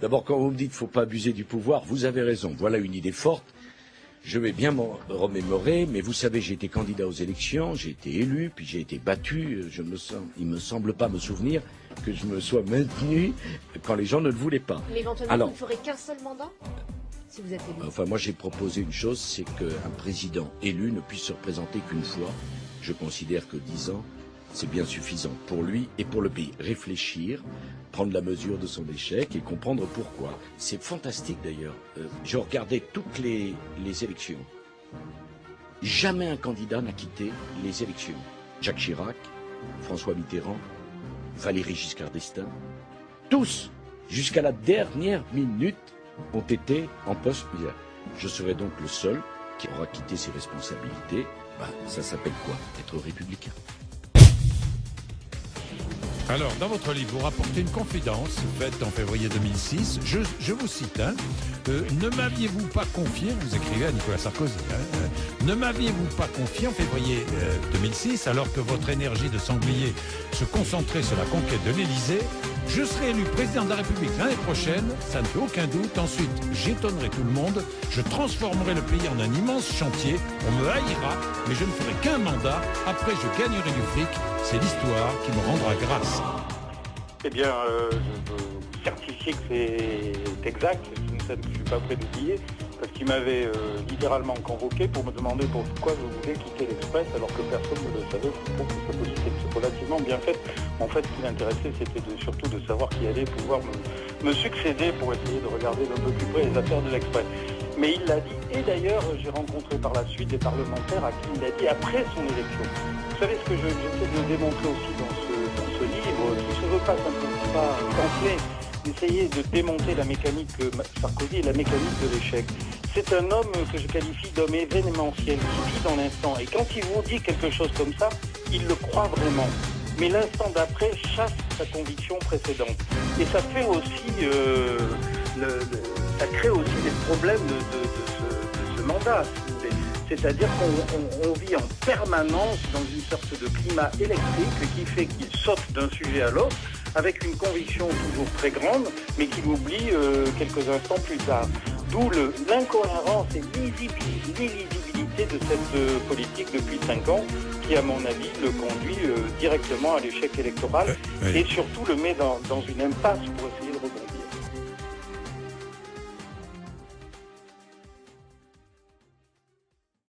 D'abord, quand vous me dites qu'il ne faut pas abuser du pouvoir, vous avez raison. Voilà une idée forte. Je vais bien m'en remémorer, mais vous savez, j'ai été candidat aux élections, j'ai été élu, puis j'ai été battu. Il me semble pas me souvenir que je me sois maintenu quand les gens ne le voulaient pas. Mais éventuellement, Alors, vous ne ferez qu'un seul mandat si vous êtes élu. Enfin, moi, j'ai proposé une chose, c'est qu'un président élu ne puisse se représenter qu'une fois. Je considère que 10 ans, c'est bien suffisant pour lui et pour le pays. Réfléchir, prendre la mesure de son échec et comprendre pourquoi. C'est fantastique d'ailleurs. Je regardais toutes les élections. Jamais un candidat n'a quitté les élections. Jacques Chirac, François Mitterrand, Valéry Giscard d'Estaing, tous, jusqu'à la dernière minute, ont été en poste. Je serai donc le seul qui aura quitté ses responsabilités. Ça s'appelle quoi? Être républicain. Alors, dans votre livre, vous rapportez une confidence faite en février 2006. Je vous cite, ne m'aviez-vous pas confié, vous écrivez à Nicolas Sarkozy, ne m'aviez-vous pas confié en février 2006, alors que votre énergie de sanglier se concentrait sur la conquête de l'Élysée, je serai élu président de la République l'année prochaine, ça ne fait aucun doute. Ensuite, j'étonnerai tout le monde, je transformerai le pays en un immense chantier, on me haïra, mais je ne ferai qu'un mandat, après je gagnerai du fric, c'est l'histoire qui me rendra grâce. Eh bien, je peux vous certifier que c'est exact, ça ne suis pas prêt d'oublier, parce qu'il m'avait littéralement convoqué pour me demander pourquoi je voulais quitter l'Express, alors que personne ne le savait. Je trouve que cette politique est relativement bien faite. En fait, ce qui l'intéressait, c'était surtout de savoir qui allait pouvoir me succéder pour essayer de regarder d'un peu plus près les affaires de l'Express. Mais il l'a dit, et d'ailleurs, j'ai rencontré par la suite des parlementaires à qui il l'a dit après son élection. Vous savez ce que j'essaie de démontrer aussi dans ce livre, qui ne se veut pas simplement pas un pamphlet, d'essayer de démonter la mécanique Sarkozy et la mécanique de l'échec. C'est un homme que je qualifie d'homme événementiel, qui vit dans l'instant. Et quand il vous dit quelque chose comme ça, il le croit vraiment. Mais l'instant d'après chasse sa conviction précédente. Et ça fait aussi, ça crée aussi des problèmes de ce mandat. C'est-à-dire qu'on vit en permanence dans une sorte de climat électrique qui fait qu'il saute d'un sujet à l'autre avec une conviction toujours très grande, mais qu'il oublie quelques instants plus tard. D'où l'incohérence et l'illisibilité de cette politique depuis 5 ans, qui, à mon avis, le conduit directement à l'échec électoral et surtout le met dans une impasse pour